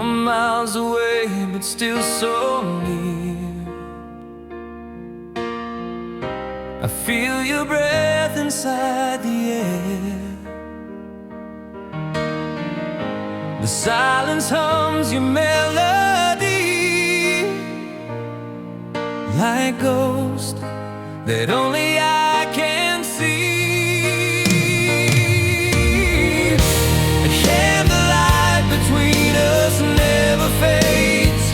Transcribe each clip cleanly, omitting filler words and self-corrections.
From miles away, but still so near. I feel your breath inside the air. The silence hums your melody, like ghosts that only I can see. And the light between us never fades,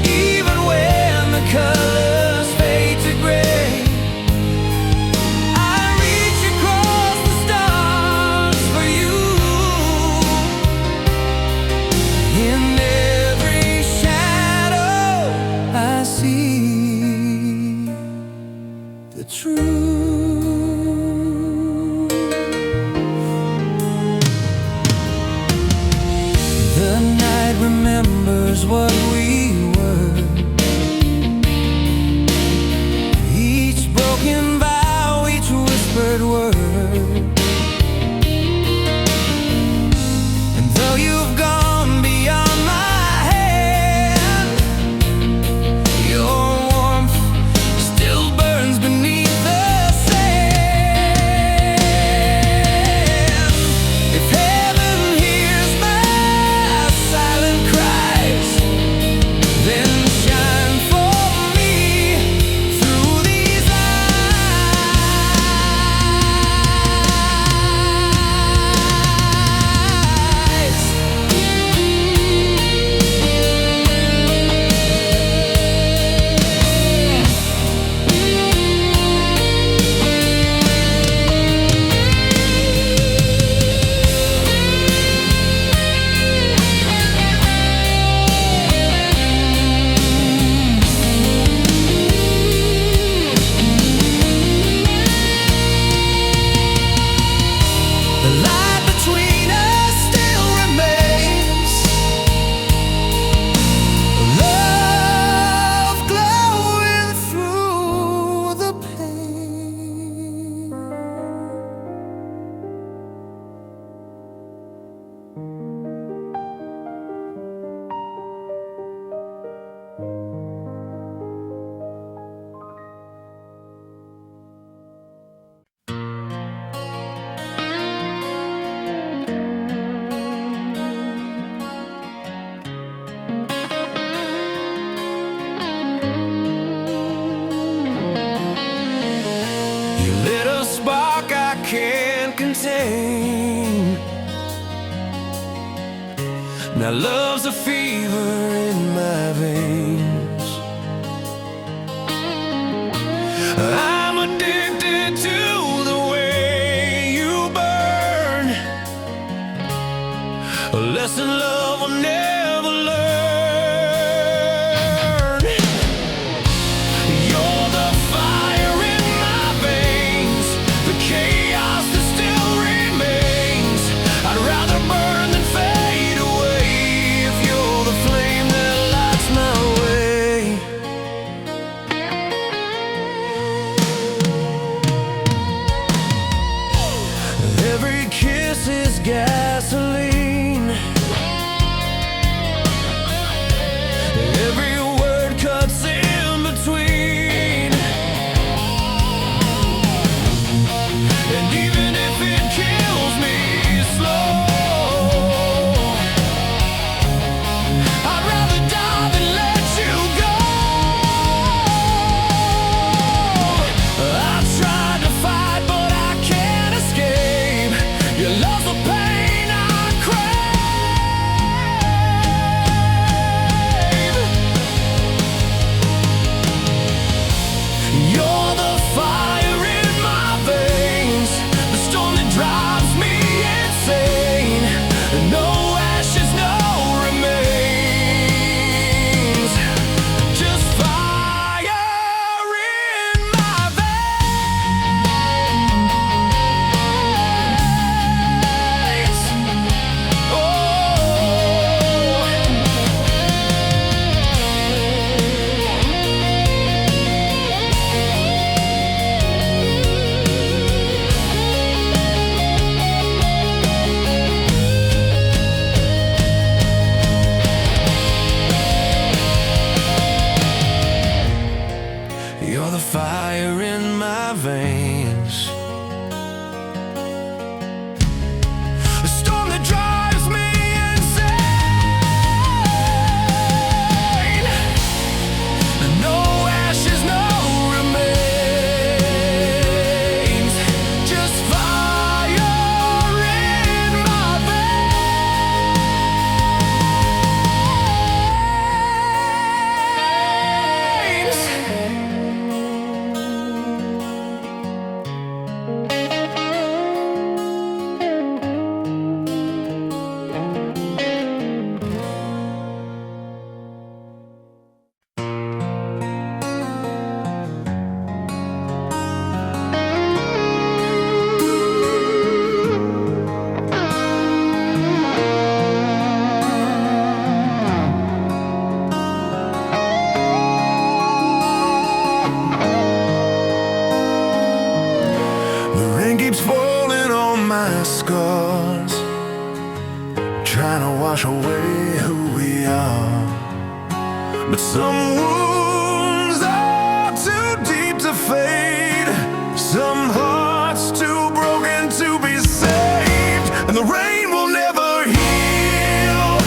even when the colors fade to gray. I reach across the stars for you. In every shadow I see the truth. The night remembers what we were. Each broken vow, each whispered word. And though you've gone beyond my hand, your warmth still burns beneath the sand. If heaven hears my silent cries, then shine for me through these eyes. The light between us still remains, love glowing through the pain. You lit a spark I can't contain. Now love's a fever in my veins. I'm addicted to the way you burn, a lesson love will never learn. You're the fire in my veins, the chaos that still remains. I'd rather burn than fade away if you're the flame that lights my way. Every kiss is gasoline, wash away who we are. But some wounds are too deep to fade, some hearts too broken to be saved, and the rain will never heal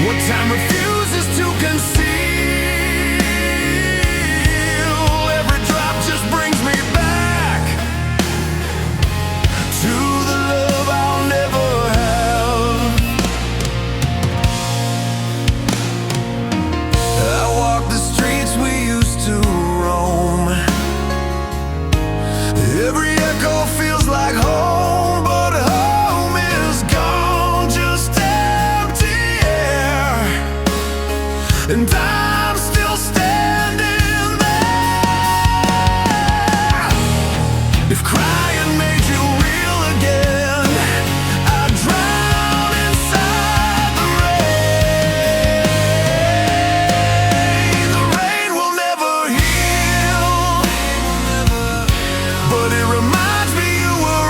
what time refuses to conceal. Every drop just brings me back to the love I'll never have. I walk the streets we used to roam. Every echo feels like home, but home is gone, just empty air. And I'm still standing there. If crying made you real again, I'd drown inside the rain. The rain will never heal, but it reminds me you were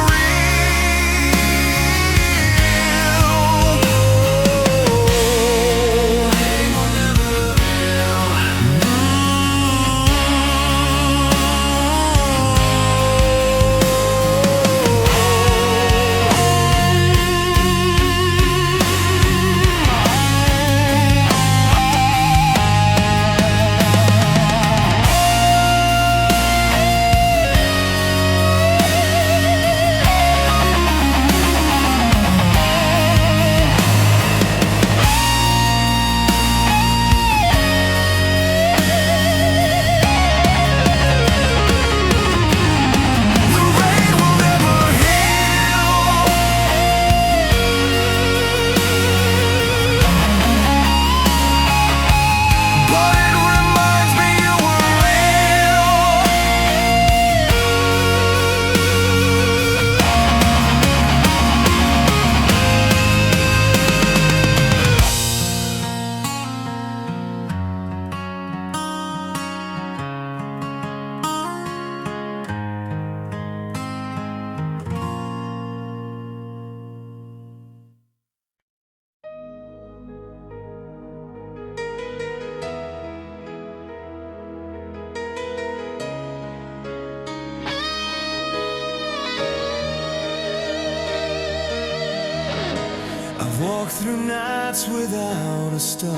I've walked through nights without a star,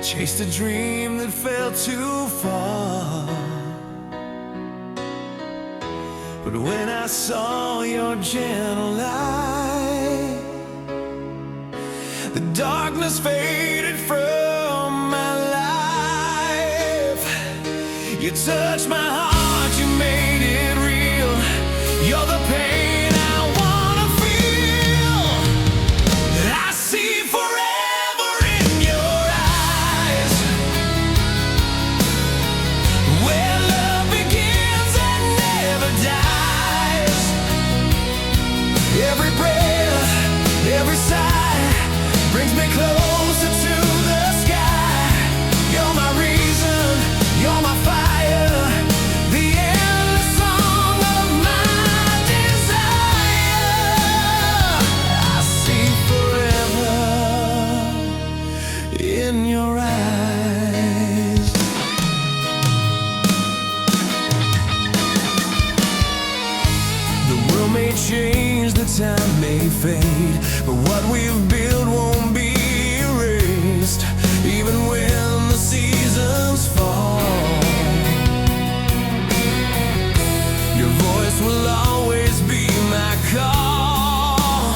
chased a dream that fell too far. But when I saw your gentle light, the darkness faded from my life. You touched my heart, you made it real. You're the pain I wanna feel. I see forever in your eyes, where love begins and never dies. Every breath, every sigh brings me closer to the sky. You're my reason, you're my fire, the endless song of my desire. I see forever in your eyes. The world may change, the time may fade, but what we've built won't be erased, even when the seasons fall. Your voice will always be my call.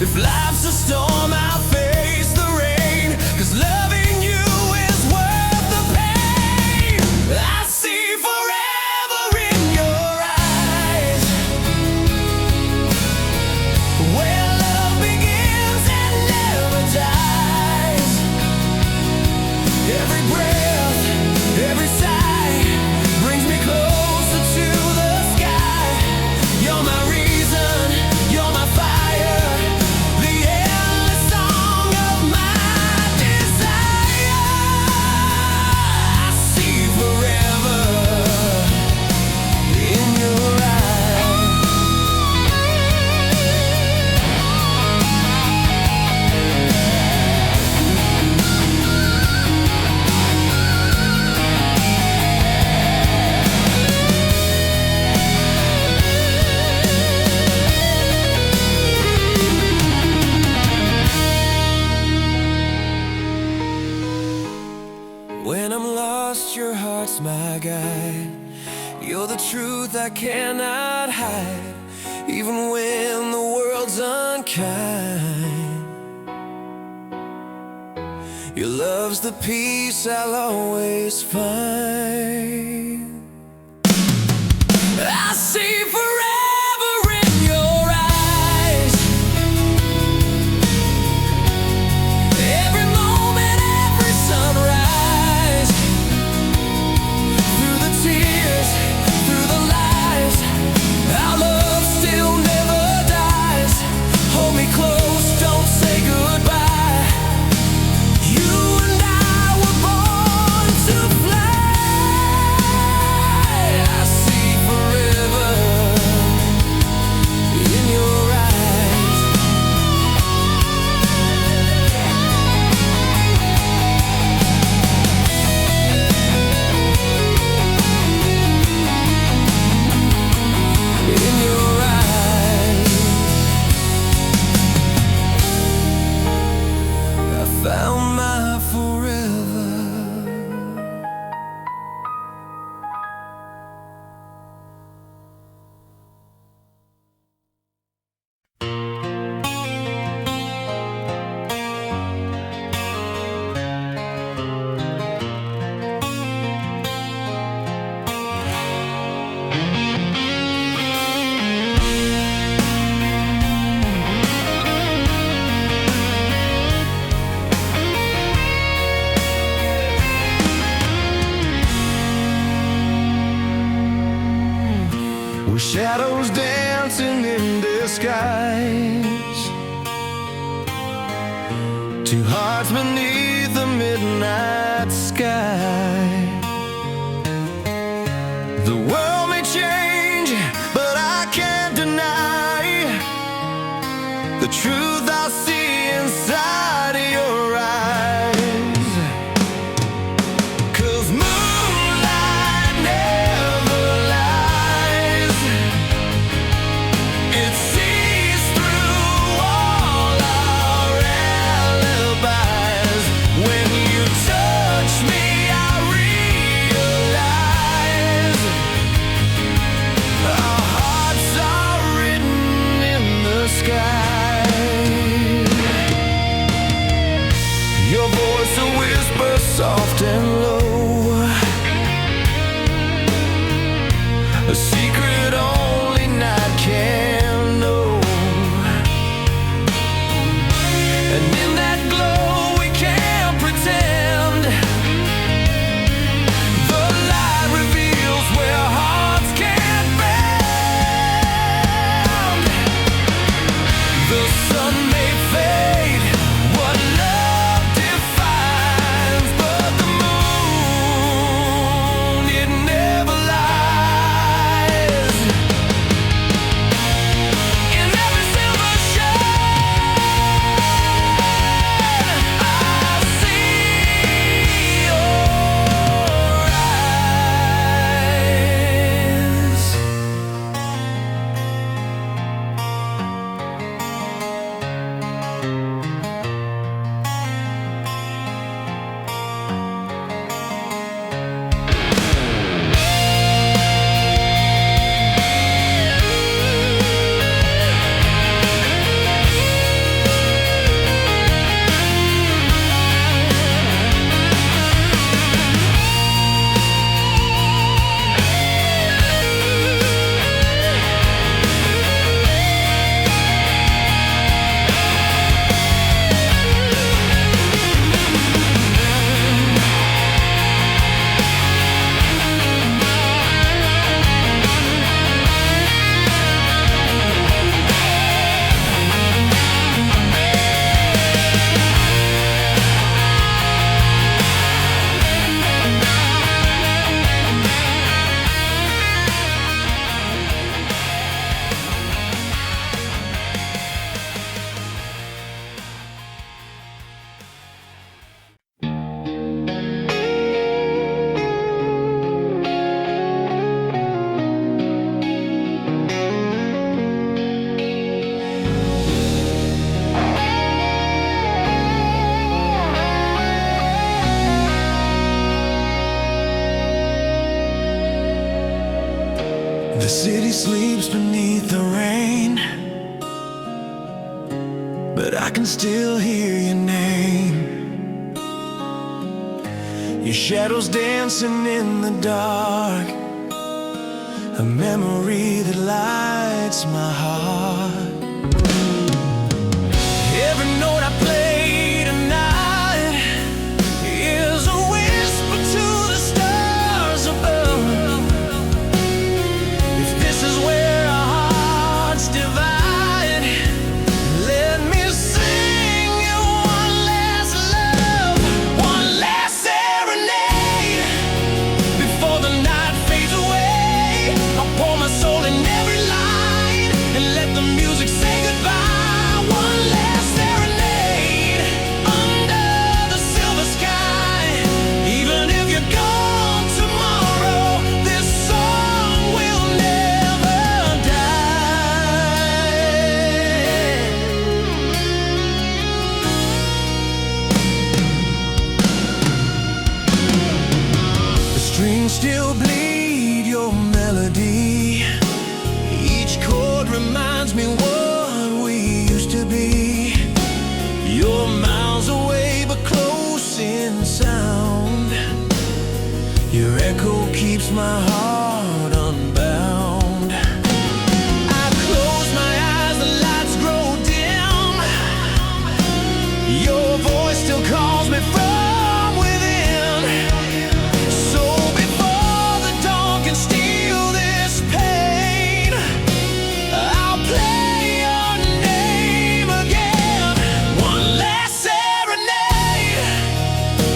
If life's a storm, I'll face the rain, 'cause loving you is worth the pain. I see forever in your eyes, where love begins and never dies. Every breath, every sigh brings me closer to the sky. You're my reason, you're my fire, the I cannot hide, even when the world's unkind. Your love's the peace I'll always find. I see forever in your eyes. Every moment, every sunrise. Through the tears, through the lies, our love still never dies. Hold me close, don't say goodbye. You and I were born to fly. I see forever in your eyes. In your eyes, I found my forever. We're shadows dancing in disguise, two hearts beneath the midnight sky. The world may change, but I can't deny the truth I see inside of your eyes. 'Cause moonlight never lies. It sees through all our alibis. When you touch me, I realize our hearts are written in the sky. city sleeps beneath the rain, but I can still hear your name. Your shadow's dancing in the dark, a memory that lights my heart. Every note I play tonight is a whisper to the stars above. If this is where our hearts divide, let me sing you one last love, one last serenade. Before the night fades away, I'll pour my soul in every line and let the music say goodbye. One last serenade under the silver sky. Even if you're gone tomorrow, this song will never die. The strings still bleed your melody. Each chord reminds me what we used to be. You're miles away but close in sound. Your echo keeps my heart unbound. I close my eyes, the lights grow dim. Your voice still calls me from within. So before the dawn can steal this pain, I'll play your name again. One last serenade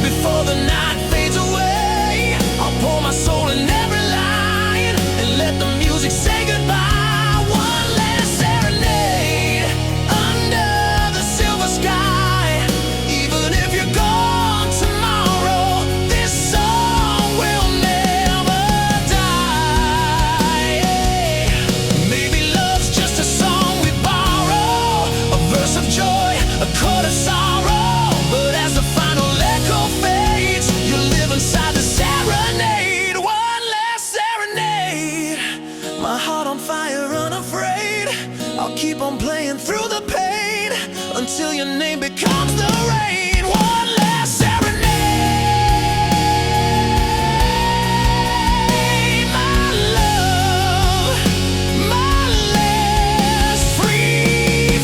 before the night fades away. I'll pour my soul in every line and let the music say goodbye. One last serenade under the silver sky. Even if you're gone tomorrow, this song will never die. Maybe love's just a song we borrow, a verse of joy, a chord of sorrow. But as the final echo fades, you live inside the serenade. One last serenade, my heart on fire, unafraid. I'll keep on playing through the pain until your name becomes the rain. One last serenade, my love, my last free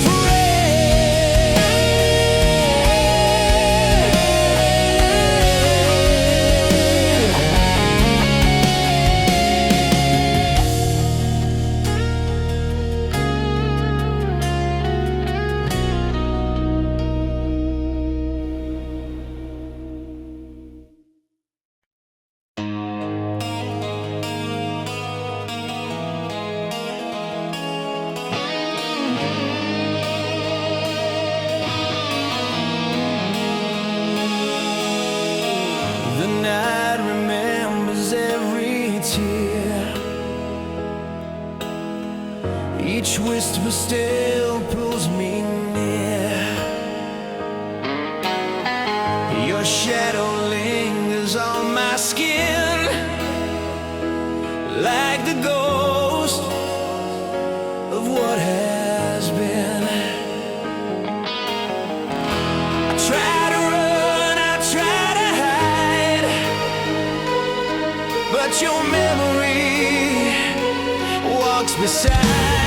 The night remembers every tear. Each whisper still pulls me near. Your shadow lingers on my skin like the ghost of what has been. I try to run, I try to hide, but your memory walks beside.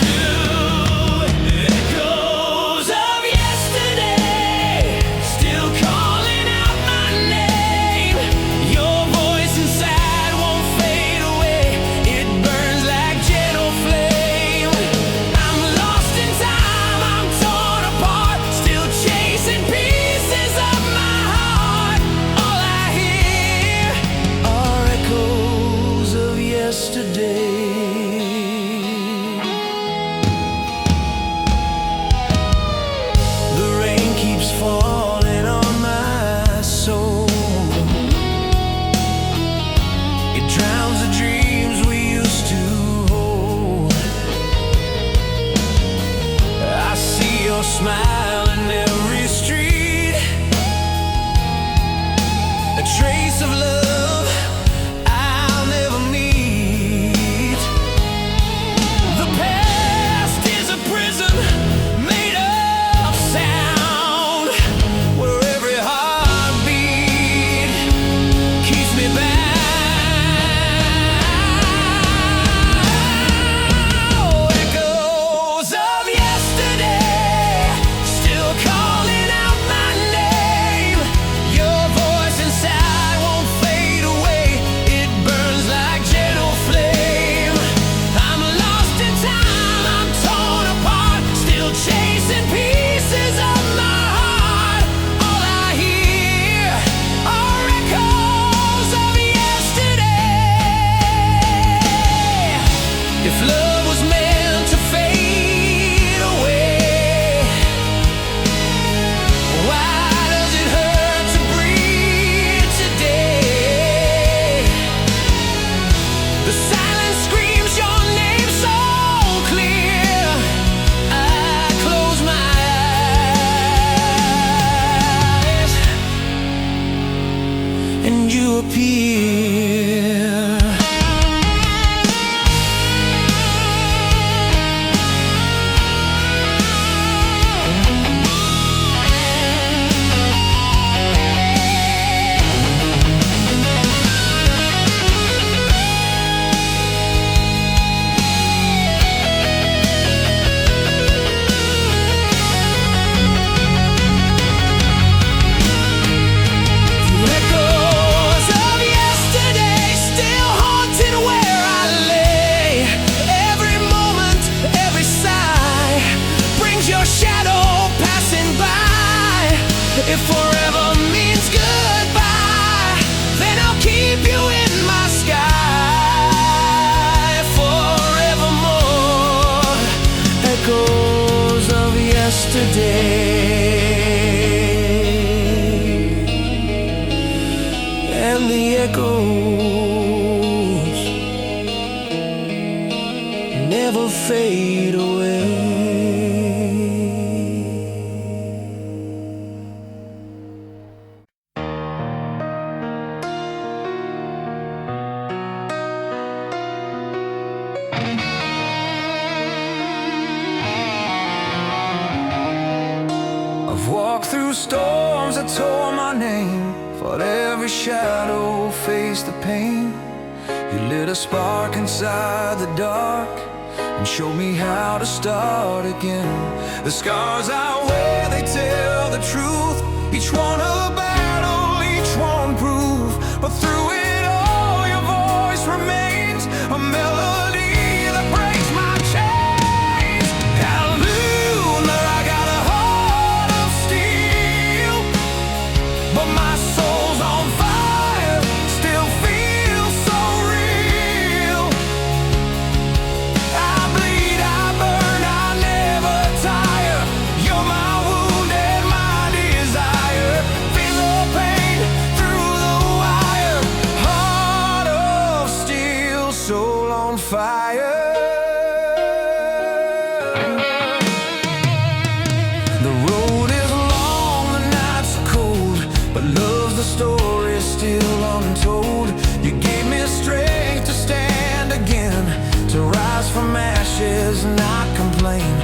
Through echoes of yesterday, still calling out my name. Your voice inside won't fade away. It burns like gentle flame. I'm lost in time, I'm torn apart, still chasing pieces of my heart. All I hear are echoes of yesterday. The rain keeps falling on my soul. It drowns the dreams we used to hold. I see your smile in every street, a trace of love I'll never If love was meant to fade away, why does it hurt to breathe today? The silence screams your name so clear. I close my eyes and you appear. If forever means goodbye, then I'll keep you in my sky forevermore. Echoes of yesterday, and the echoes never fade away. I've walked through storms that tore my name, fought every shadow, faced the pain. You lit a spark inside the dark and showed me how to start again. The scars I wear, they tell the truth, each one a battle, each one proof. But through it all, your voice remains a melody that breaks my chains. Hallelujah, I got a heart of steel, but my soul's on fire, still feels so real. I bleed, I burn, I never tire. You're my wound and my desire. Feel the pain through the wire. Heart of steel, soul on fire. The road is long, the nights are cold, but love's the story still untold. You gave me strength to stand again, to rise from ashes, not complain.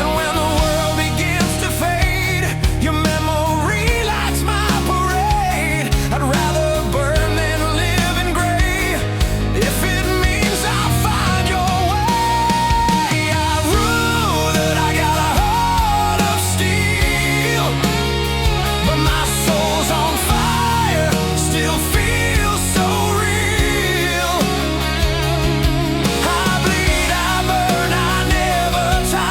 And when the world begins to fade, your memory lights my parade. I'd rather burn than live in gray, if it means I'll find your way. I rue that I got a heart of steel, but my soul's on fire, still feels so real. I bleed, I burn, I never tire.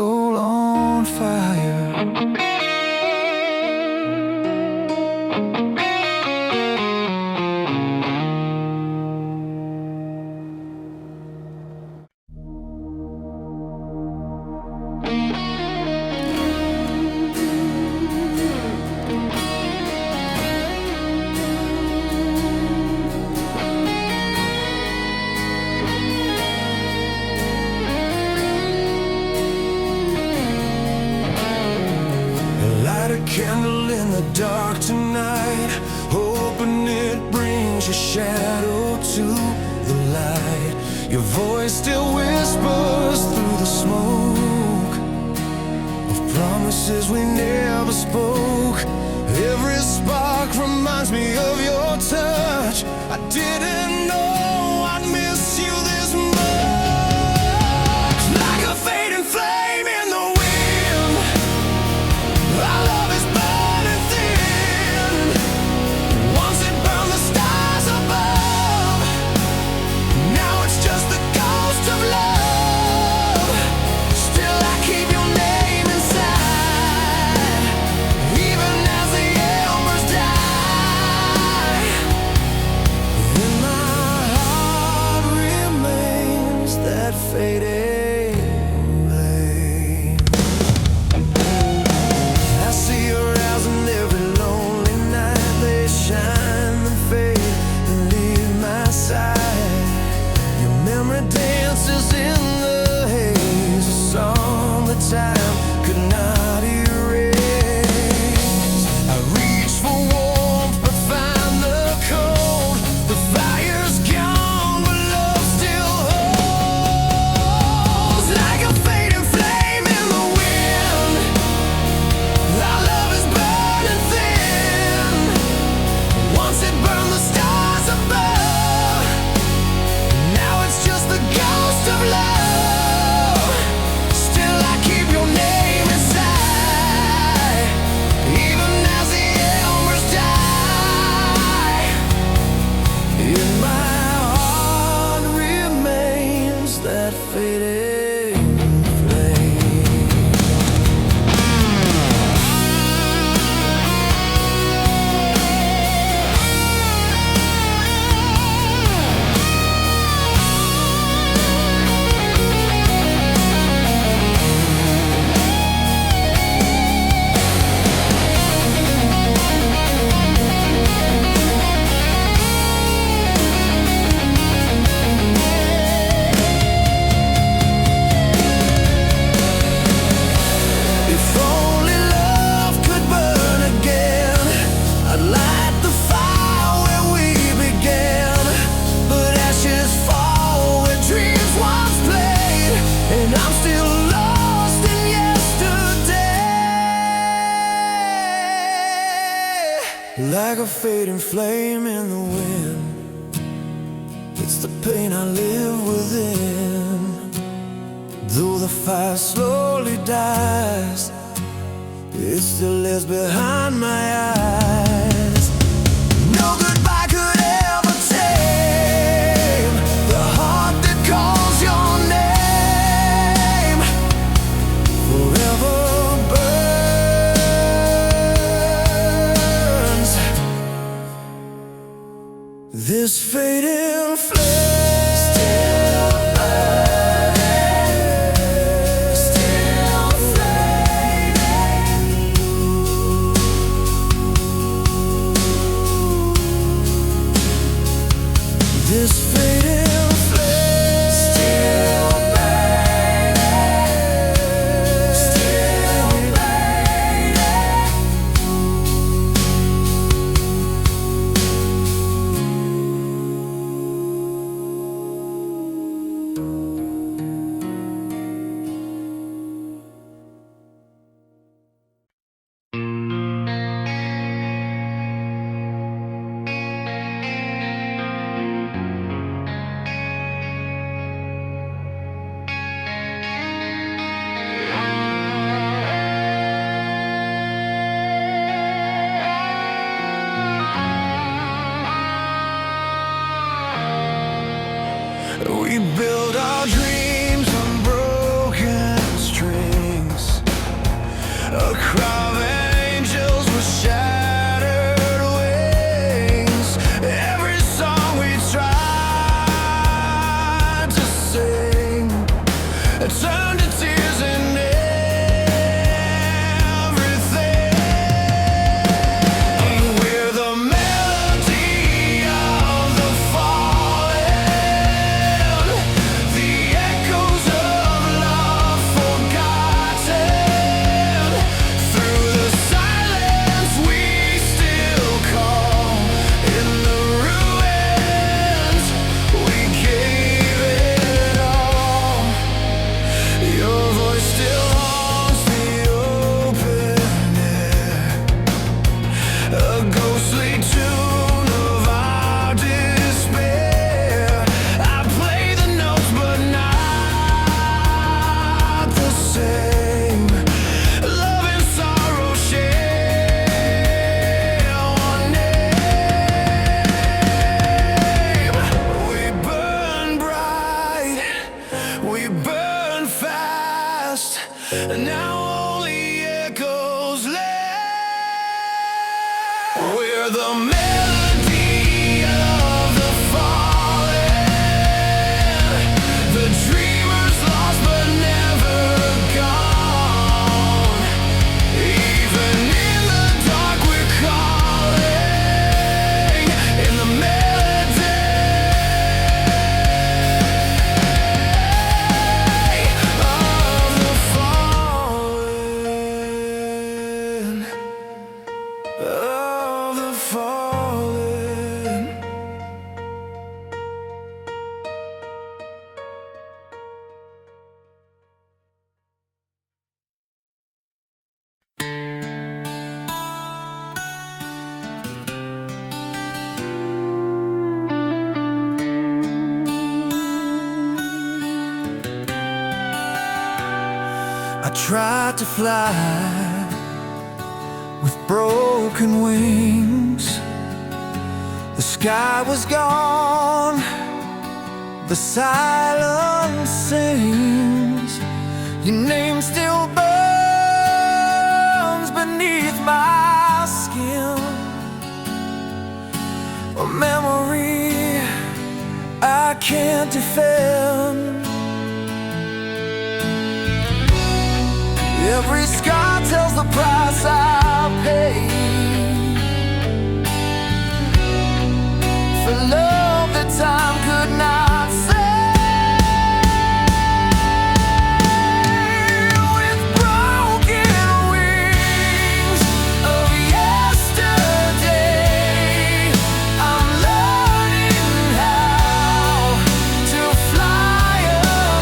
soul on fire. Candle in the dark tonight, hoping it brings your shadow to the light. Your voice still whispers through the smoke of promises we never spoke. Every spark reminds me of your touch. I didn't know I'd miss you this much. Like a fading flame in the wind, our love is burning thin. Once it burned the stars above, now it's just the ghost of love. Still I keep your name inside, even as the embers die. In my heart remains that fading flame. I see your eyes in every lonely night. They shine and fade and leave my side. Your memory dances in the haze, a song that time could not erase. I reach for warmth but find the cold. The fire's gone but love still holds. Like a fading flame in the wind, our love is burning thin. Once it burned the stars above, now it's just the ghost of love. Still I keep your name inside, even as the embers die. In my heart remains that fading flame. If only love could burn again, I'd light the fire where we began. But ashes fall where dreams once played, and I'm still lost in yesterday. Like a fading flame in the wind, it's the pain I live within. Though the fire slowly dies, it still lives behind my eyes. No goodbye could ever tame the heart that calls your name. Forever burns this fading flame. Still burning, still flaming. and now only echoes left. We're the melody of the fallen, the dreamers lost but never gone. Even in the dark we're calling in the melody of the fallen, of the fallen. I tried to fly with broken wings. The sky was gone, the silence sings. Your name still burns beneath my skin. A memory I can't defend. Every scar tells the price I paid for love that time could not save. With broken wings of yesterday, I'm learning how to fly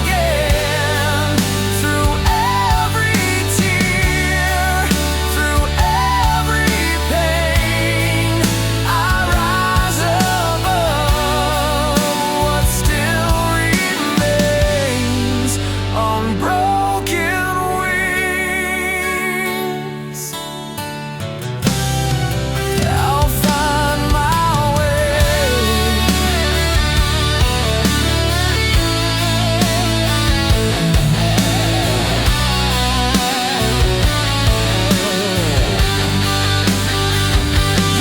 again. Through every tear, through every pain, I rise above what still remains on broken wings. I'll find my way.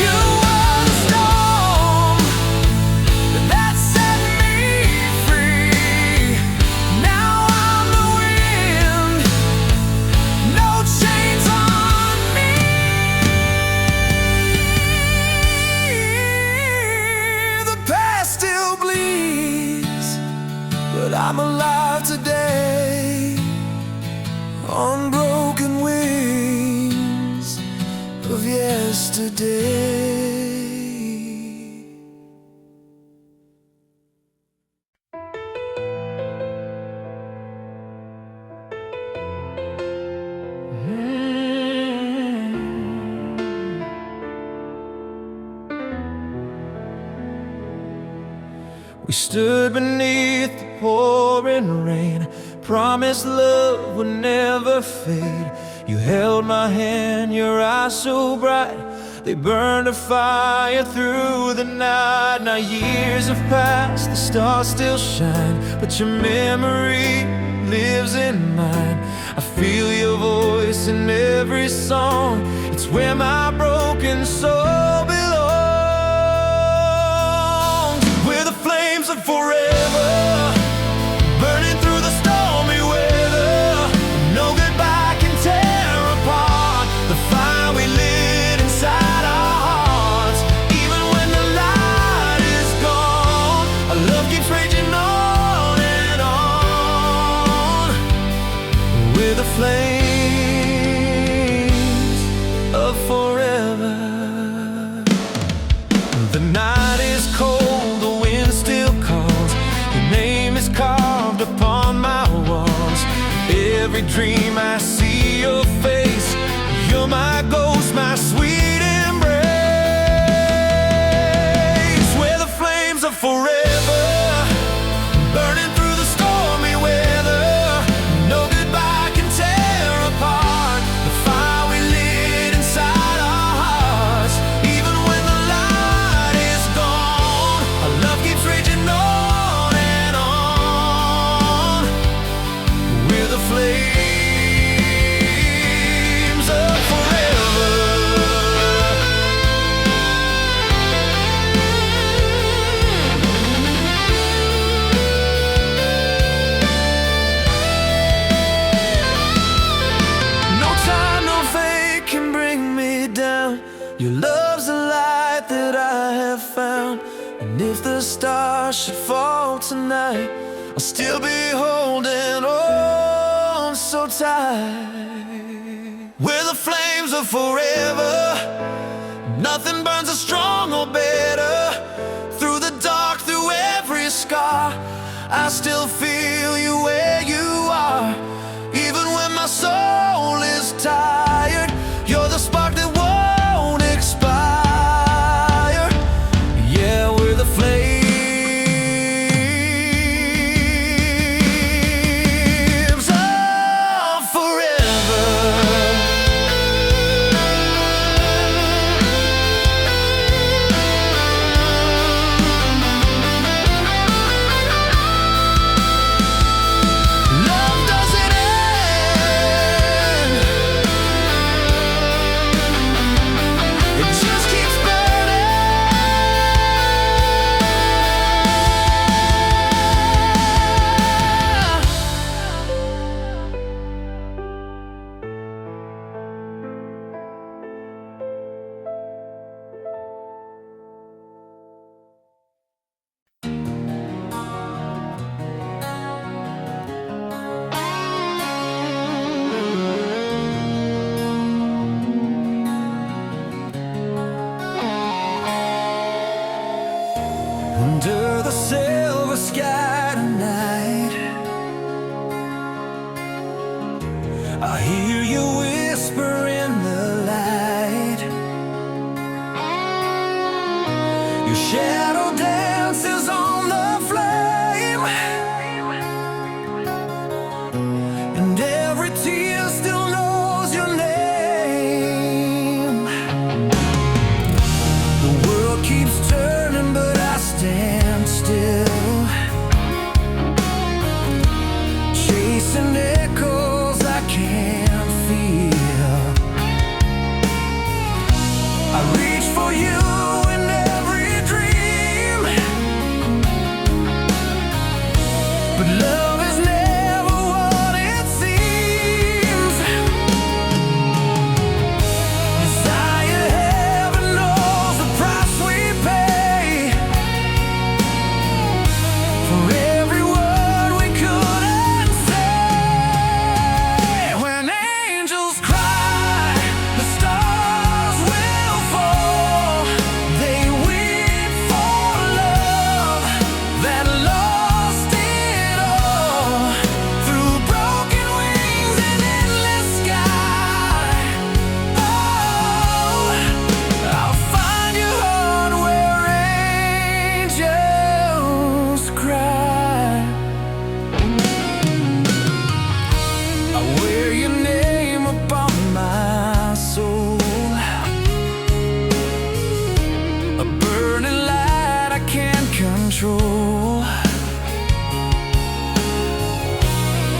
You were the storm that set me free. Now I'm the wind, no chains on me. The past still bleeds, but I'm alive today on broken wings of yesterday. We stood beneath the pouring rain, promised love would never fade. You held my hand, your eyes so bright, they burned a fire through the night. Now years have passed, the stars still shine, but your memory lives in mine. I feel your voice in every song, it's where my broken soul belongs. We're the flames of forever, burning through the stormy weather. No goodbye can tear apart the fire we lit inside our hearts. Even when the light is gone, our love keeps raging on and on. We're the flames of forever. The night is cold, the wind still calls. Your name is carved upon my walls. Every dream I see your face, you're my ghost, my sweet embrace. We're the flames of forever, burning through the stormy weather. No goodbye can tear apart the fire we lit inside our hearts. Even when the light is gone, our love keeps raging on and on. We're the flames Your love's the light that I have found, and if the stars should fall tonight, I'll still be holding on so tight. Where the flames are forever, nothing burns as strong or better. Through the dark, through every scar, I still feel you where you are. Even when my soul is tired, you're the spark that won't expire. Yeah, we're the flames of forever. Love doesn't end, it just keeps burning. Under the silver sky tonight, I hear you whisper in the light. Your shadow dances on the flame, and every tear still knows your name. The world keeps turning, but I stand still, chasing echoes I can't feel. I reach for you in every dream, but love is never what it seems. Desire, heaven knows the price we pay for every word we couldn't say. When angels cry, the stars will fall. They weep for love that lost it all. Through broken wings and endless sky, oh, I'll find your heart where angels cry. I wear your name upon my soul, a burning light I can't control.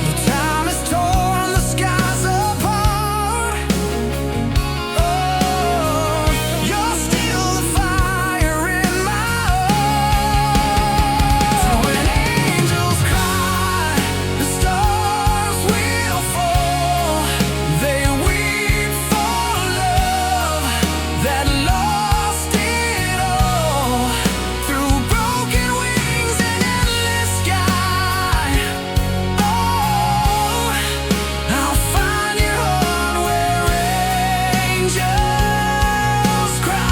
The time has torn the skies apart. Oh, you're still the fire in my heart. So when angels cry, the stars will fall. They weep for love that lost it all. Through broken wings and endless sky, oh, I'll find your heart where angels cry.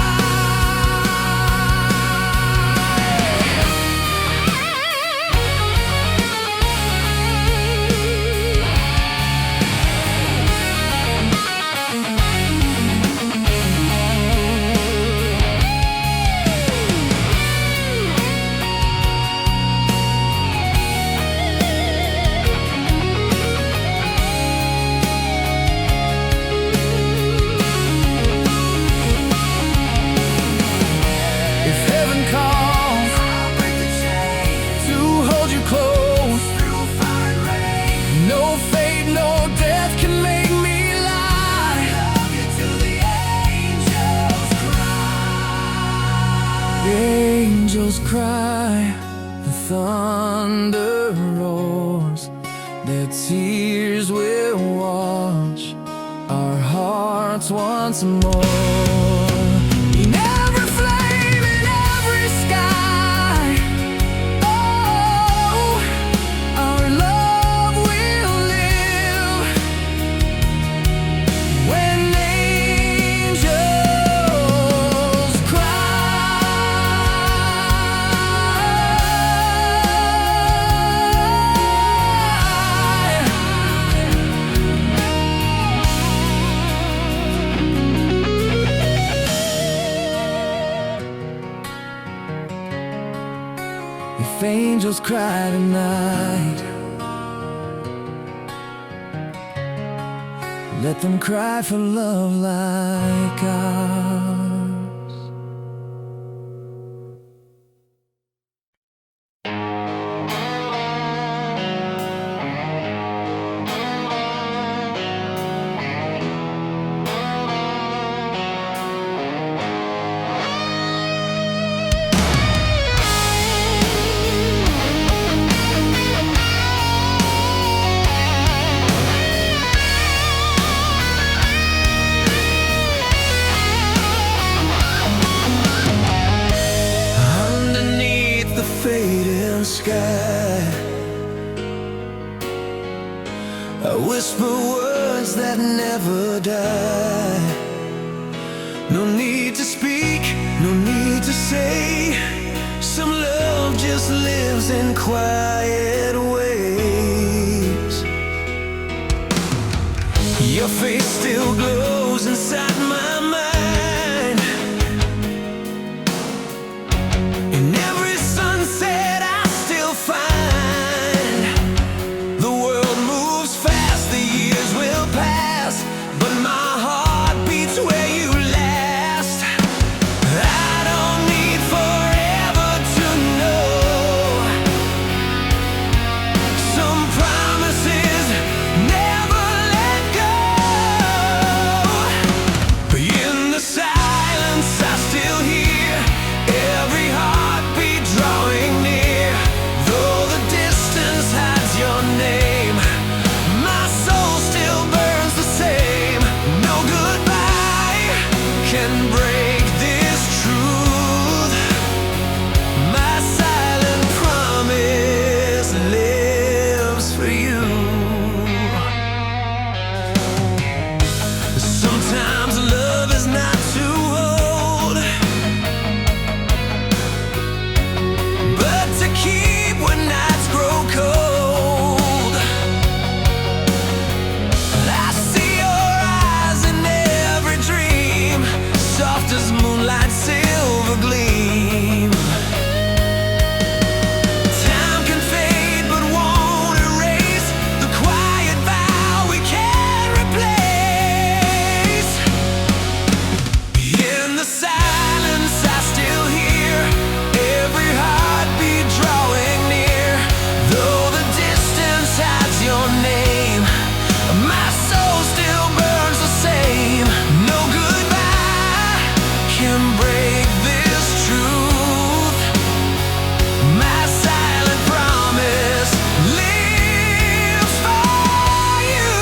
If heaven calls, I'll break the chains to hold you close through fire and rain. No fate, no death can make me lie. Love you till the angels cry. Angels cry, the thunder roars. Their tears will wash our hearts once more. if angels cry tonight, let them cry for love like ours. Fading sky, I whisper words that never die. No need to speak, no need to say. Some love just lives in quiet ways. Your face still glows inside my mind. In every sunset I still find the world moves fast, the years will pass, but my heart beats where you last. I don't need forever to know. Some promises never let go. In the silence I still hear every heartbeat drawing near. Though the distance hides your name, my soul still burns the same. No goodbye can break this truth. My silent promise lives for you. Sometimes love is not too old, but to keep when nights grow cold. I see your eyes in every dream, soft as moonlight, silver gleam. Time can fade but won't erase the quiet vow we can't replace. In the silence I still hear every heartbeat drawing near. Though the distance hides your name, my soul still burns the same. No goodbye can break this truth. My silent promise lives for you.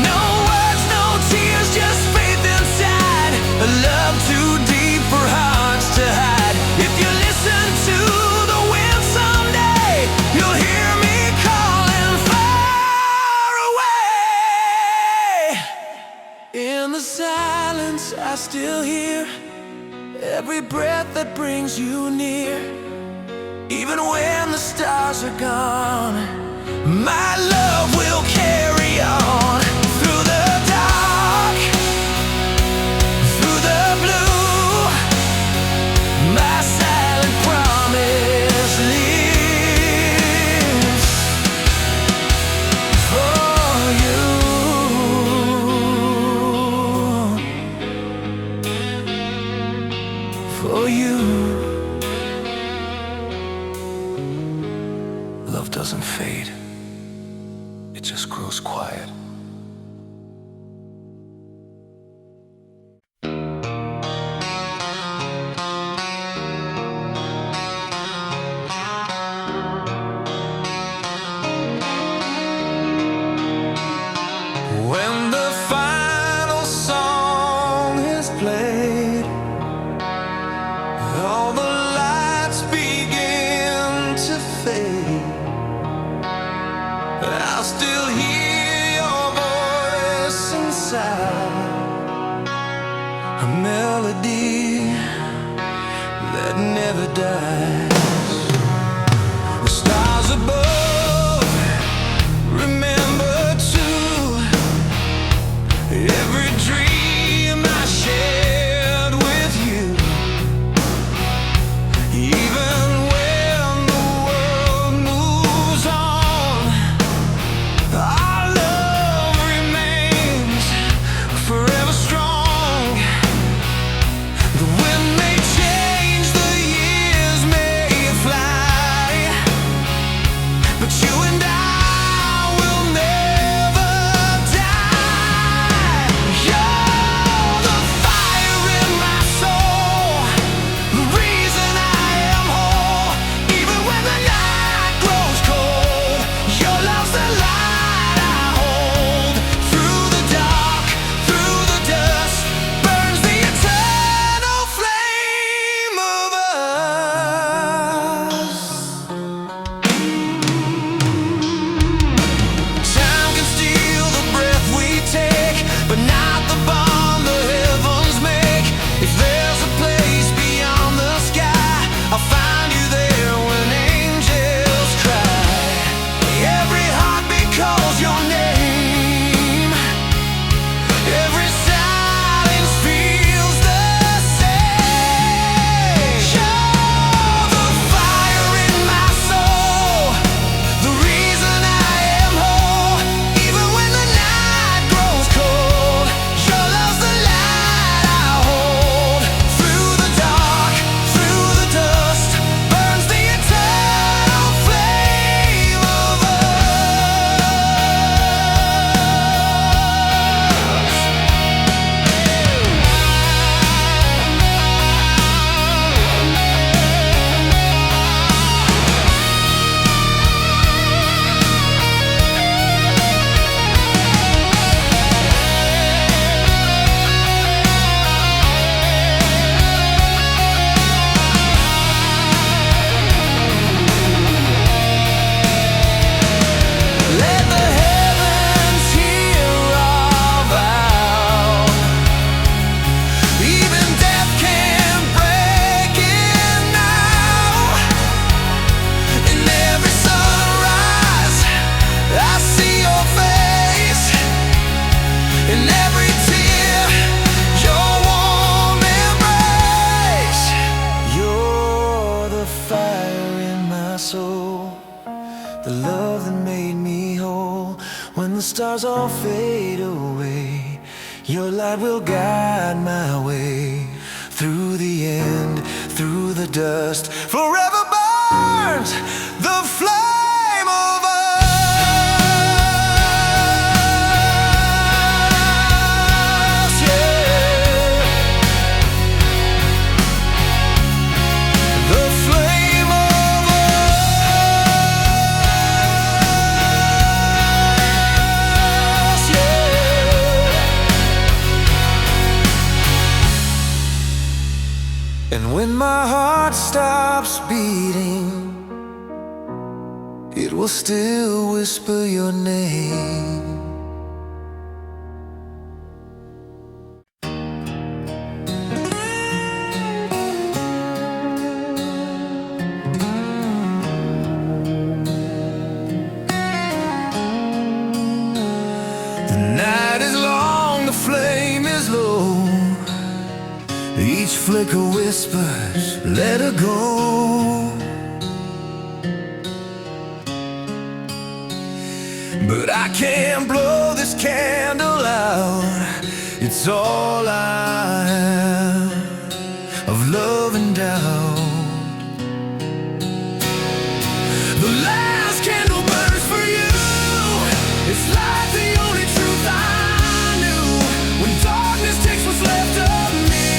No words, no tears, just faith inside. A love too deep for hearts to hide. If you listen to the wind someday, you'll hear me calling far away. In the silence I still hear every breath that brings you near. Even when the stars are gone, my love will carry on. Through the dark, through the blue, my silent promise lives for you. For you. Love doesn't fade, it just grows quiet. When the final song is played, all the lights begin to fade. I'll still hear your voice inside, a melody that never dies. stars all fade away, your light will guide my way. Through the end, through the dust, forever burns the flame of us. And when my heart stops beating, it will still whisper your name. The night is long, the flame is low. Each flicker whispers, let her go. But I can't blow this candle out. It's all I have of love and doubt. The last candle burns for you. It's like the only truth I knew. When darkness takes what's left of me,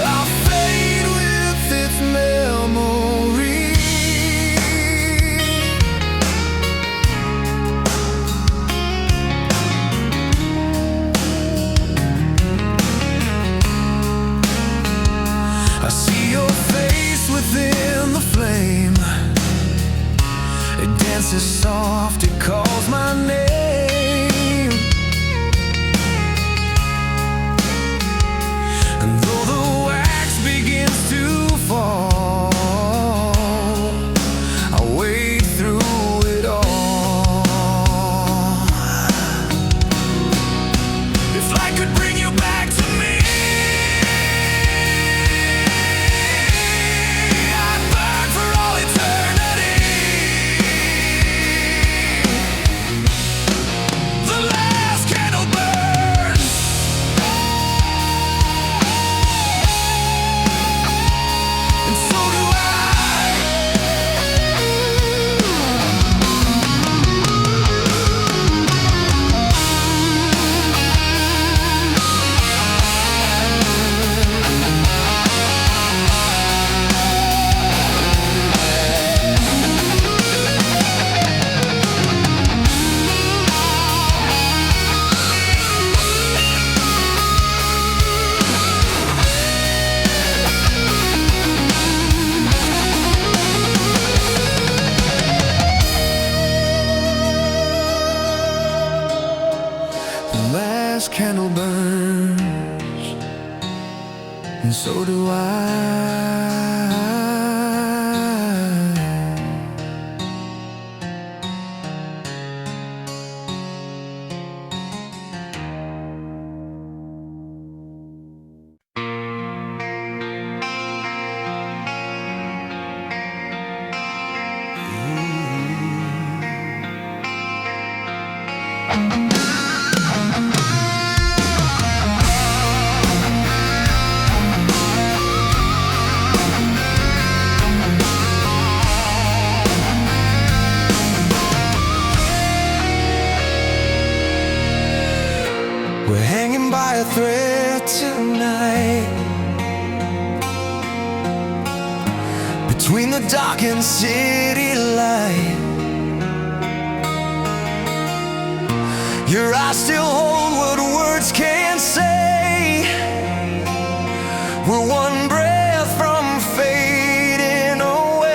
I'll fade with its memory. I see your face within the flame. It dances soft, it calls my name. And though the wax begins to fall, I'll wade through it all. If light could bring you back to me, I'd burn for all eternity. The last candle burns, and so do I. The last candle burns, and so do I. We're hanging by a thread tonight, between the dark and city light. Your eyes still hold what words can't say. We're one breath from fading away.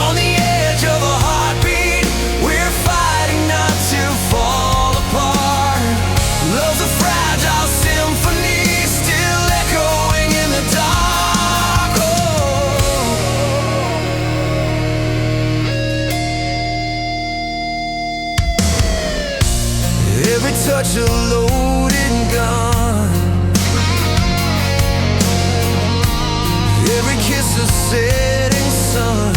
On the edge of a heartbeat, we're fighting not to fall apart. Love's a fragile symphony, still echoing in the dark. Every touch a loaded gun, every kiss a setting sun.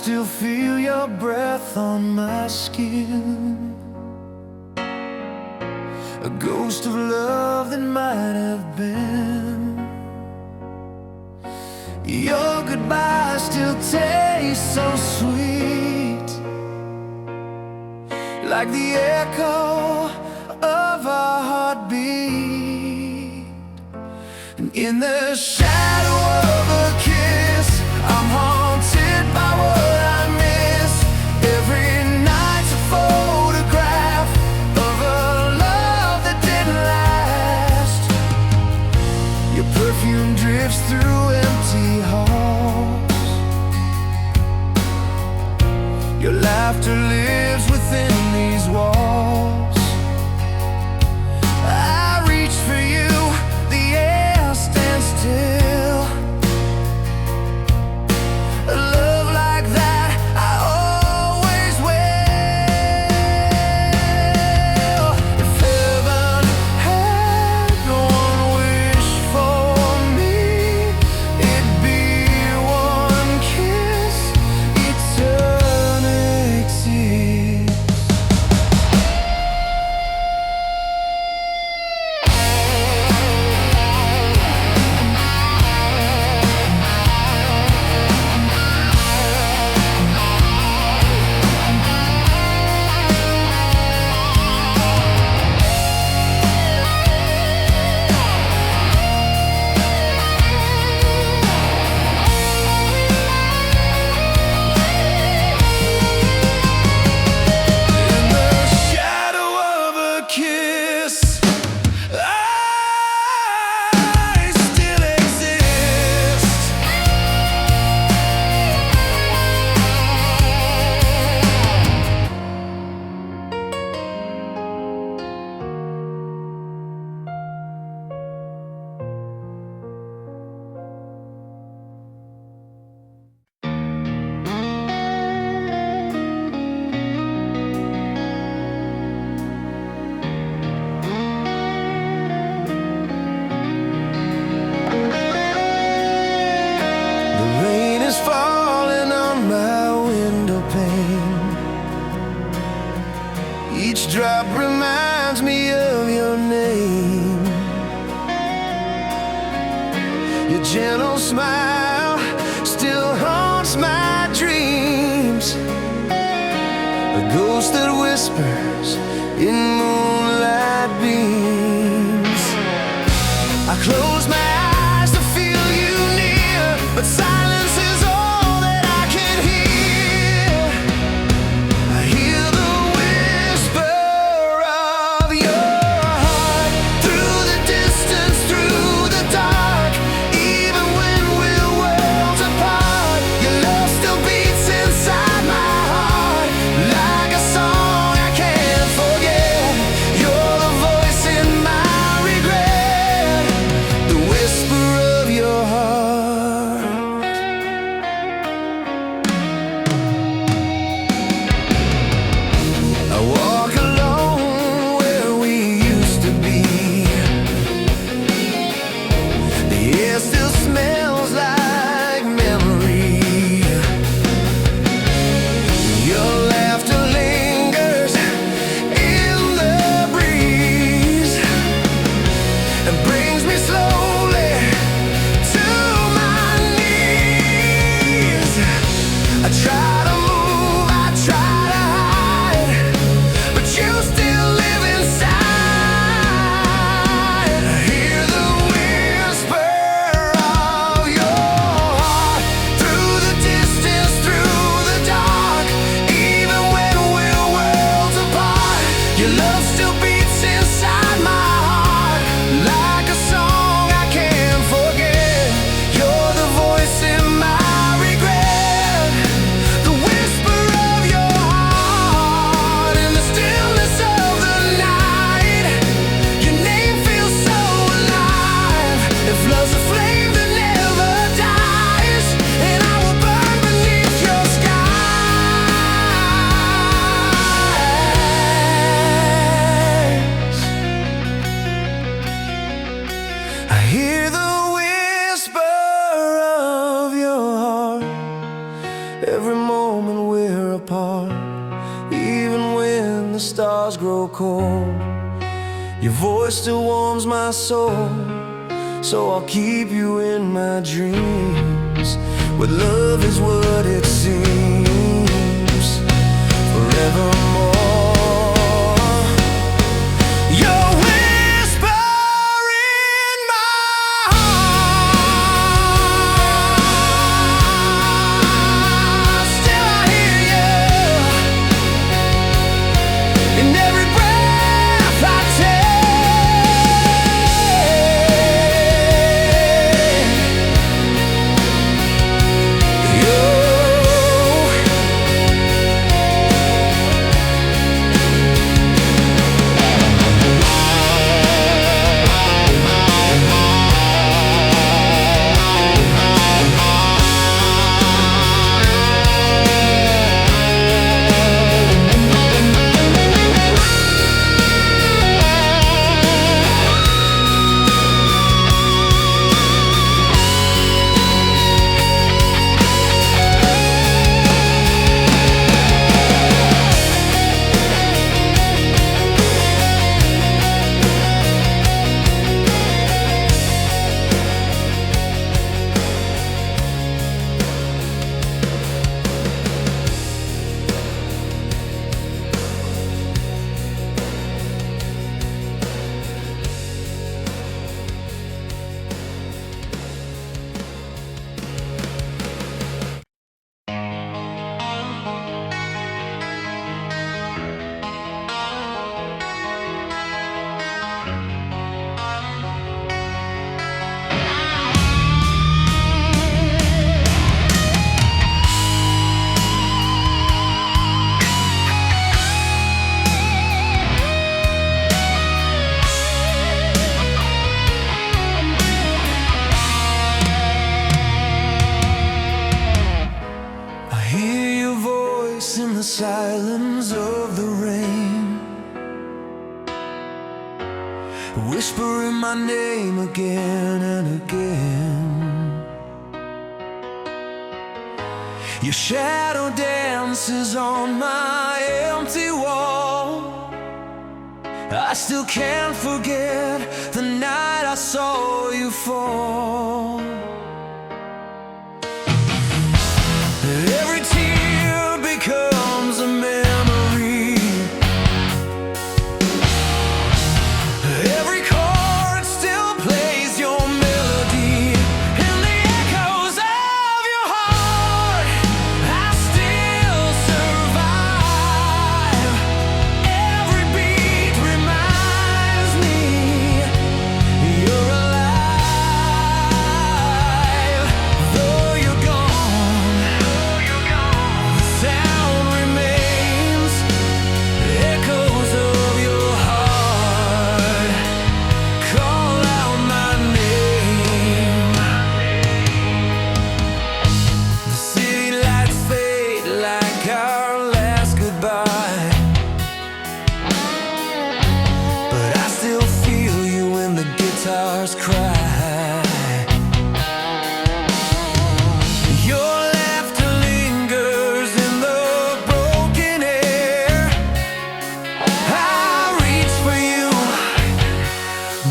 still feel your breath on my skin, a ghost of love that might have been. Your goodbye still tastes so sweet, like the echo of our heartbeat. And in the shadow of a kiss, I'm haunted by what I miss. Every night's a photograph of a love that didn't last. Your perfume drifts through empty halls, your laughter lives within these walls. I reach for you, the air stands still. A love like that I always will. If heaven had one wish for me, it'd be one kiss, eternity. In the shadow of a kiss, I still exist. The rain is falling on my window pane. Each drop reminds me of your name. Your gentle smile still haunts my dreams, a ghost that whispers in moonlight beams. I close my eyes to feel you near, but silence is all that I can hear. I hear the whisper of your heart through the distance, through the dark. Even when we're worlds apart, your love still beats inside my heart, like a song I can't forget. You're the voice in my regret, the whisper of your heart. I walk alone where we used to be. The air still smells like memory. Your laughter lingers in the breeze and brings me slowly to my knees. I try to move, I try to hide, but you still live inside. I hear the whisper of your heart through the distance, through the dark. Even when we're worlds apart, your love still beats inside my heart, like a song I can't forget. You're the voice in my regret, the whisper of your heart in the stillness of the night. Your name feels so alive. If love's a flame that never dies, and I will burn beneath your skies. I hear the whisper of your heart every moment. cold. Your voice still warms my soul, so I'll keep you in my dreams. Where love is what it seems, forevermore. Your whisper in my heart, still I hear you in every breath I take. In the silence of the rain, whispering my name again and again. Your shadow dances on my empty wall. I still can't forget the night I saw you fall. Every tear becomes a memory. Every chord still plays your melody. In the echoes of your heart, I still survive. Every beat reminds me you're alive. Though you're gone, the sound remains. Echoes of your heart call out my name. The city lights fade like our last goodbye, but I still feel you when the guitars cry. Your laughter lingers in the broken air. I reach for you,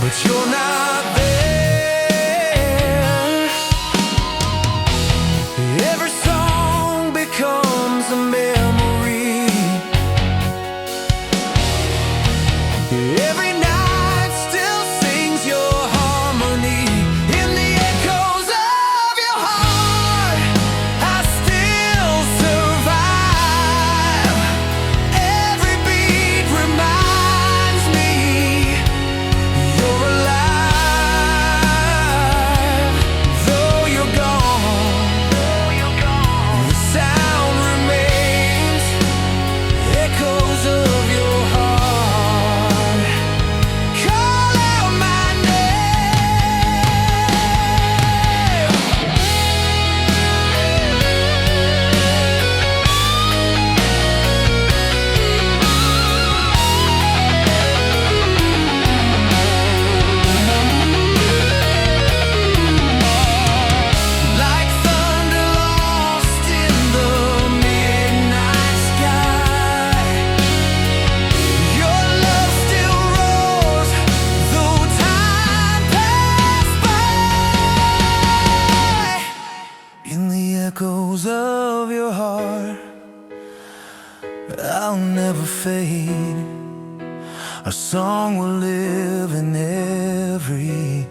but you're not there. Every song becomes a memory. Every night still sings your harmony. In the echoes of your heart, I still survive. Every beat reminds me you're alive. that'll never fade. Our song will live in every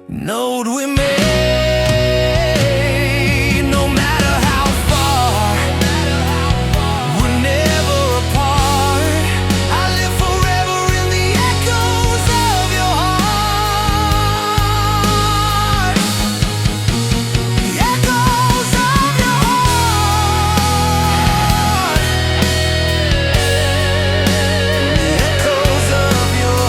note we made. No matter how far, we're never apart. I live forever in the echoes of your heart. The echoes of your heart. The echoes of your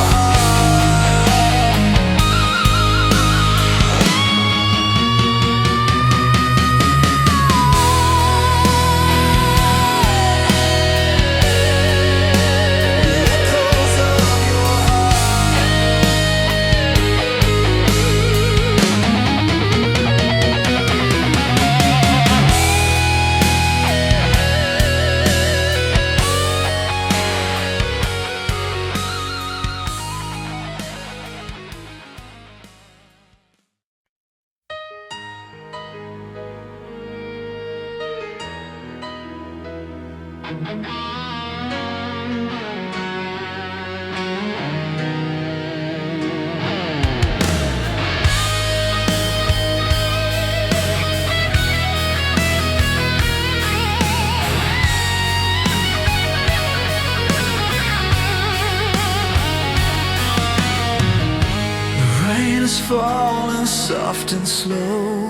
is falling soft and slow.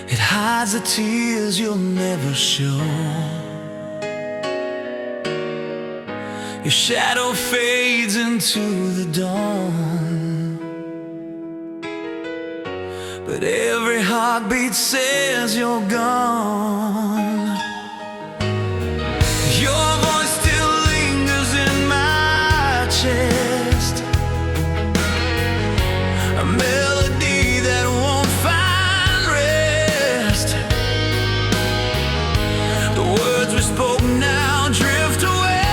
It hides the tears you'll never show. Your shadow fades into the dawn, but every heartbeat says you're gone. Your voice still lingers in my chest, a melody that won't find rest. The words we spoke now drift away,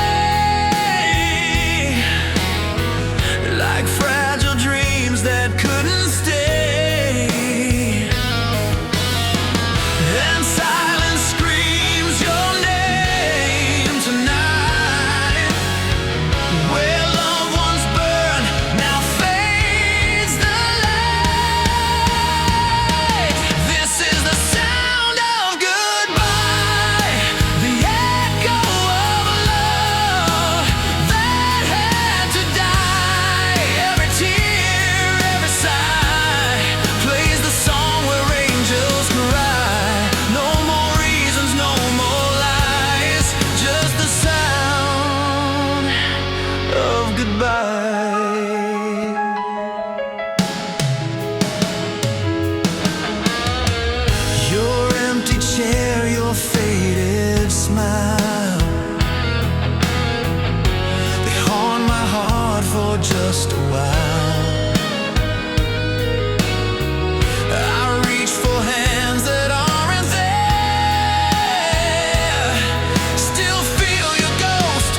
like fragile dreams that couldn't stay. And silence screams your name tonight. Where loved ones burn, now fades the light. This is the sound of goodbye, the echo of a love that had to die. Every tear, every sigh plays the song where angels cry. No more reasons, no more lies, just the sound of goodbye. Your empty chair, your faded smile, they haunt my heart for just a while. I reach for hands that aren't there, still feel your ghost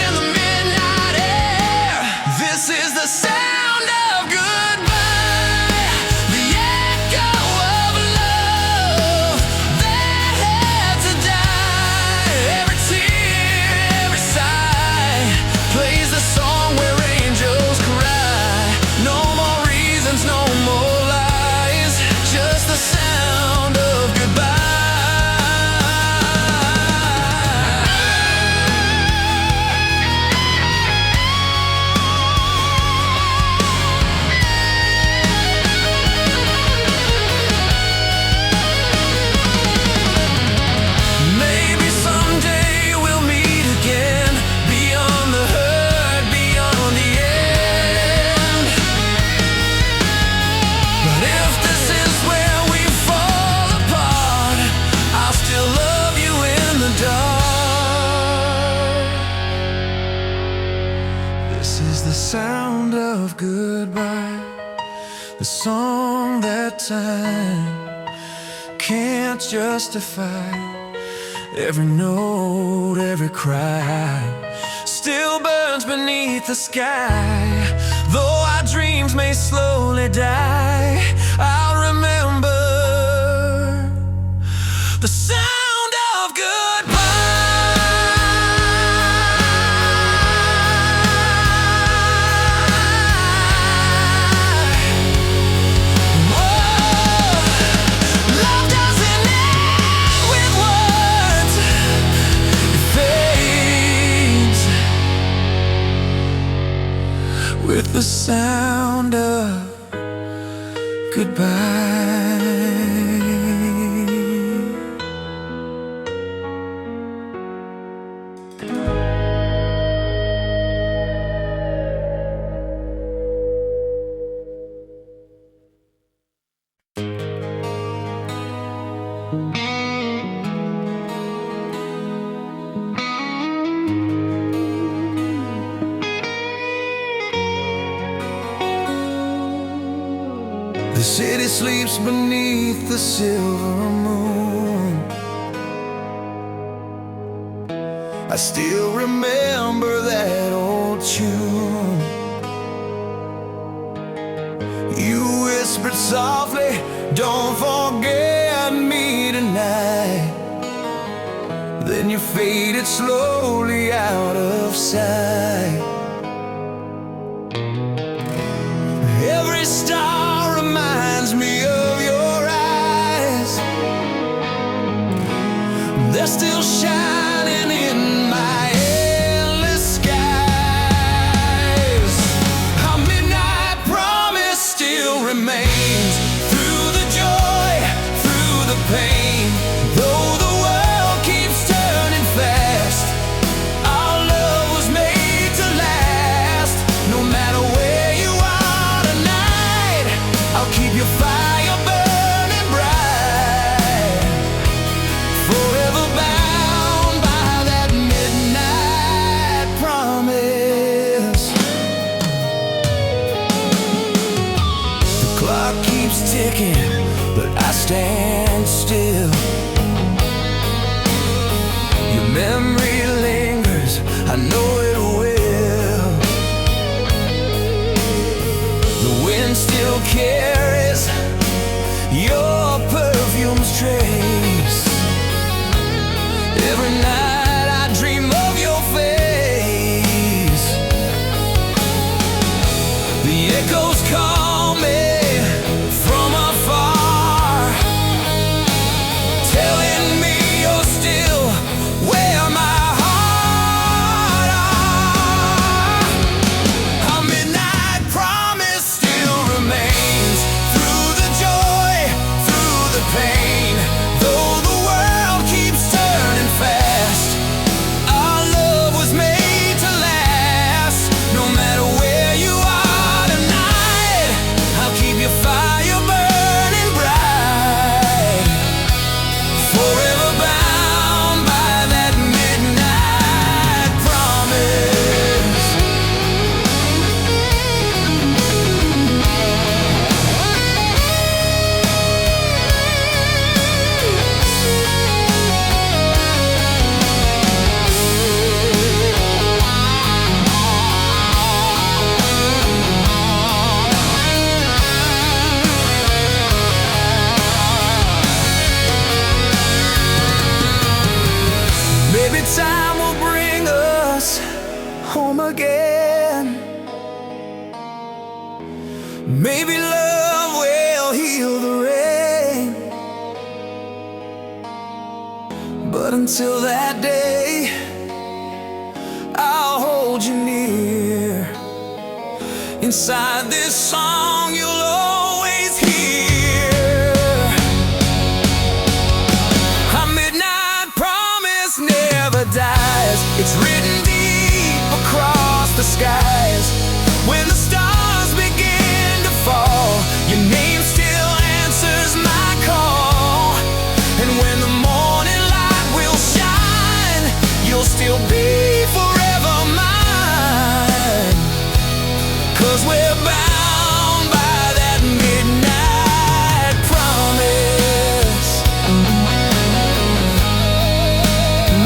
in the midnight air. This is the sound of goodbye, the echo of love that had to die. Every tear, every sigh plays the song where angels cry. No more reasons, no more lies, just the sound of goodbye. Maybe someday we'll meet again, beyond the hurt, beyond the end. But if this is where we fall apart, I'll still love you in the dark. This is the sound of goodbye, the song that time can't justify. Every note, every cry still burns beneath the sky. Though our dreams may slowly die, I'll remember the sound of with the sound of goodbye. The city sleeps beneath the silver moon. I still remember that old tune. You whispered softly, "Don't forget me tonight." Then you faded slowly out of sight. Every star reminds me of your eyes. They're still shining in my endless skies. A midnight promise still remains, through the joy, through the pain. Though the world keeps turning fast, our love was made to last. No matter where you are tonight, I'll keep your fire burning bright, forever bound by that midnight promise. The clock keeps ticking, but I stand still. Your memory lingers, I know it will. The wind still carries your perfume's trace. Every night I dream of your face. The echoes call me from afar, telling me you're still where my heart are. A midnight promise still remains, through the joy, through the pain. Though the world keeps turning fast, our love was made to last. No matter where you are tonight, I'll keep your fire burning bright, forever bound by that midnight promise. Maybe time will bring us home again. Maybe love will heal the rain. But until that day, I'll hold you near. Inside this song you'll always hear. A midnight promise never dies. It's written deep across the skies. When the stars begin to fall, your name still answers my call. And when the morning light will shine, you'll still be forever mine. 'Cause we're bound by that midnight promise.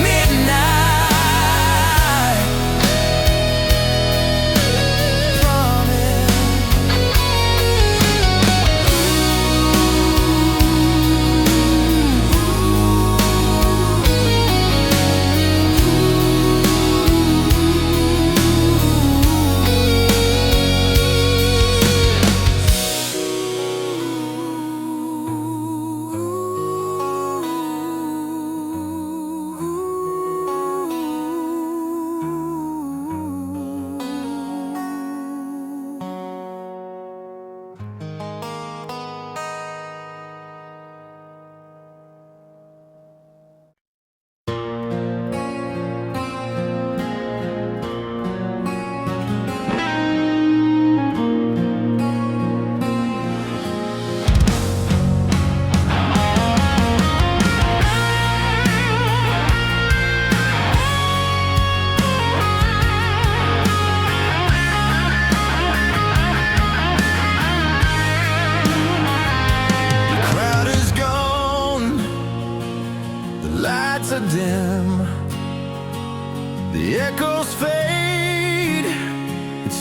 Midnight promise.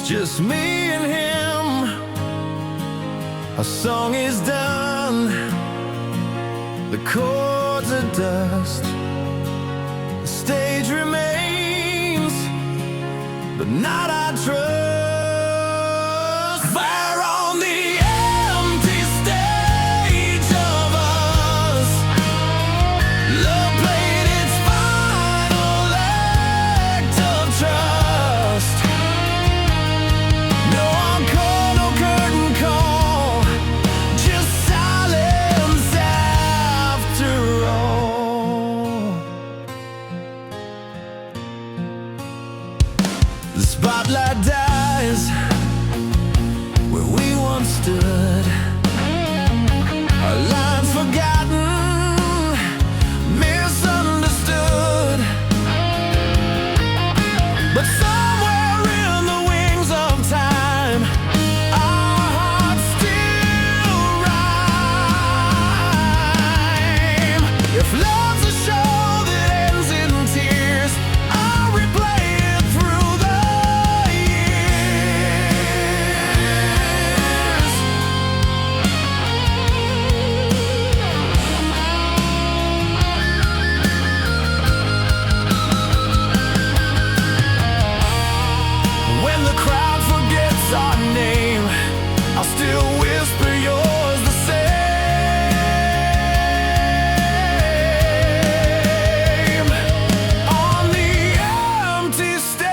just me and him. Our song is done, the chords are dust. The stage remains, but not our trust. We're on the empty stage of us. Love played its final act of trust. No encore, no curtain call, just silence after all. The spotlight dies where we once stood. Our lines forgotten, misunderstood. But somewhere in the wings of time, our hearts still rhyme. If love's a show that ends in tears, I'll replay it through the years. When the crowd forgets our name, I'll still whisper yours the same. On the empty stage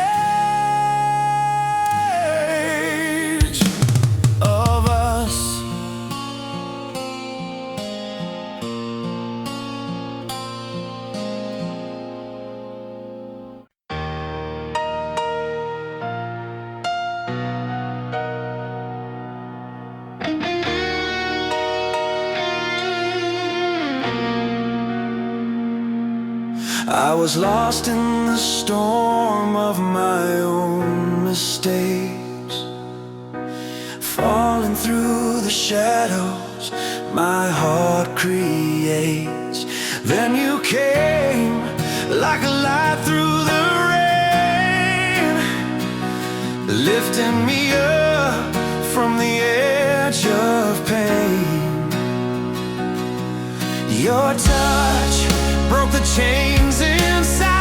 of us. I was lost in the storm of my own mistakes, falling through the shadows my heart creates. Then you came like a light through the rain, lifting me up from the edge of pain. Your touch broke the chains inside.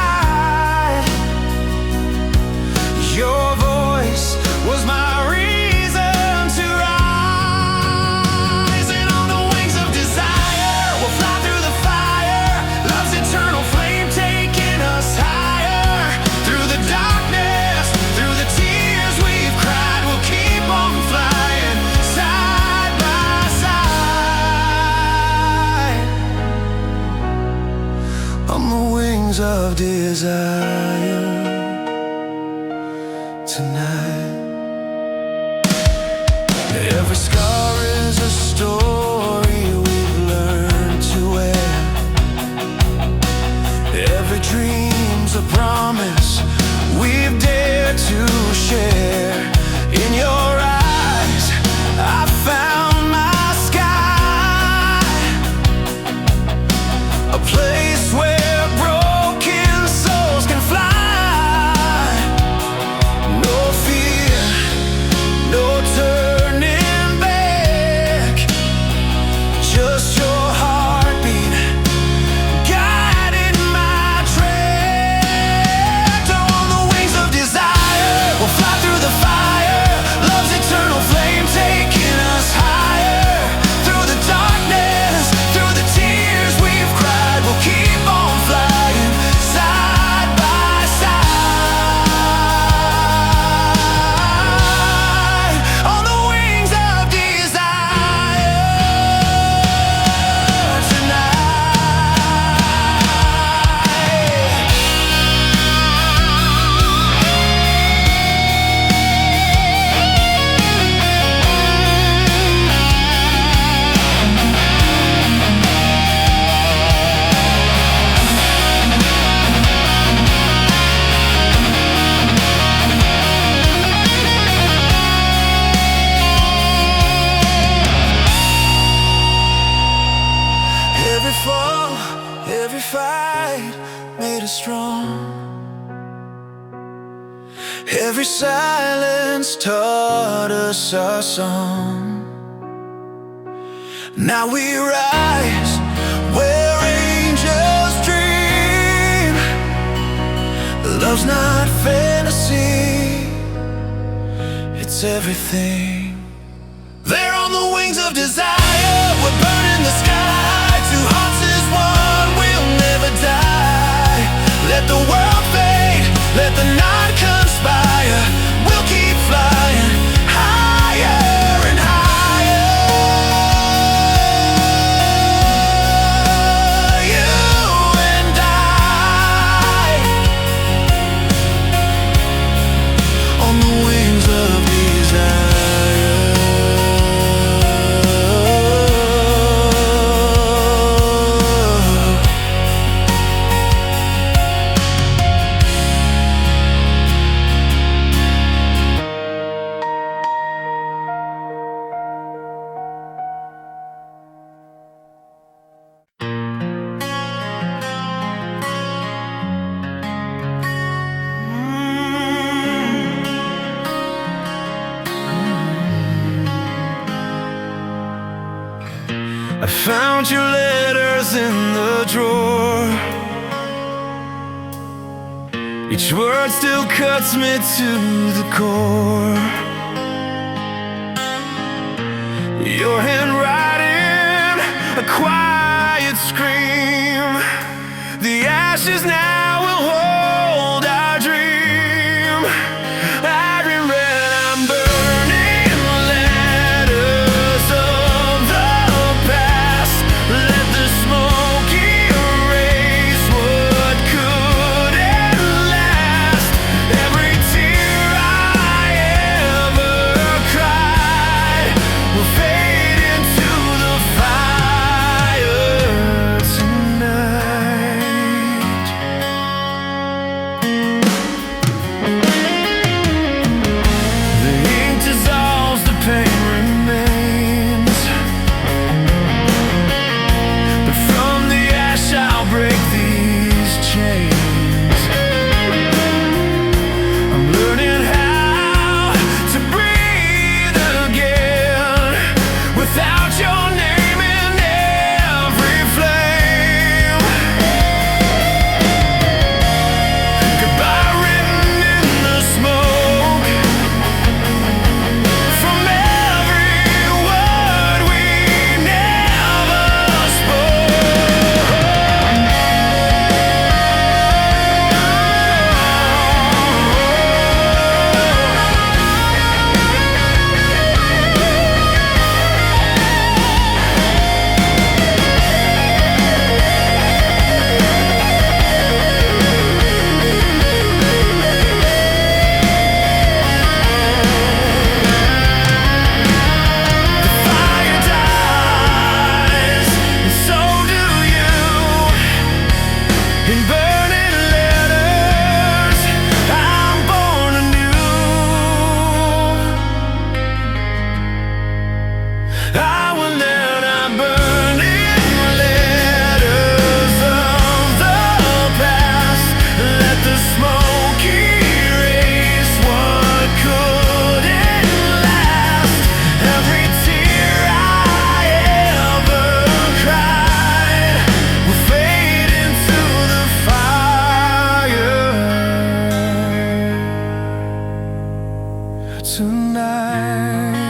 Your voice was my reason to rise. And on the wings of desire, we'll fly through the fire. Love's eternal flame taking us higher. Through the darkness, through the tears we've cried, we'll keep on flying side by side. On the wings of desire tonight. Every scar is a story we've learned to wear. Every dream's a promise we've dared to share. In your eyes, I found my sky, a place where broken souls can fly. No fear, no turning back. Every silence taught us our song. Now we rise where angels dream. Love's not fantasy, it's everything. They're on the wings of desire, we're burning the sky. Two hearts is one, we'll never die. Let the world fade, let the night conspire. We'll keep flying higher and higher. You and I, on the wings of desire. I found your letters in the drawer. Each word still cuts me to the core. Your handwriting, a quiet scream. The ashes now will hold our dream. I regret I'm burning letters of the past. Let the smoke erase what couldn't last. Every tear I ever cried will fade into the fire tonight. The ink dissolves, the pain remains, but from the ash I'll break these chains. I'm learning how to breathe again without your name in every flame. Goodbye written in the smoke from every word we never spoke. Fire dies, and so do you. In burning letters, I'm born anew. I will let our burning letters of the past. Let the smoke erase what couldn't last. Every tear I ever cried will fade into the fire tonight.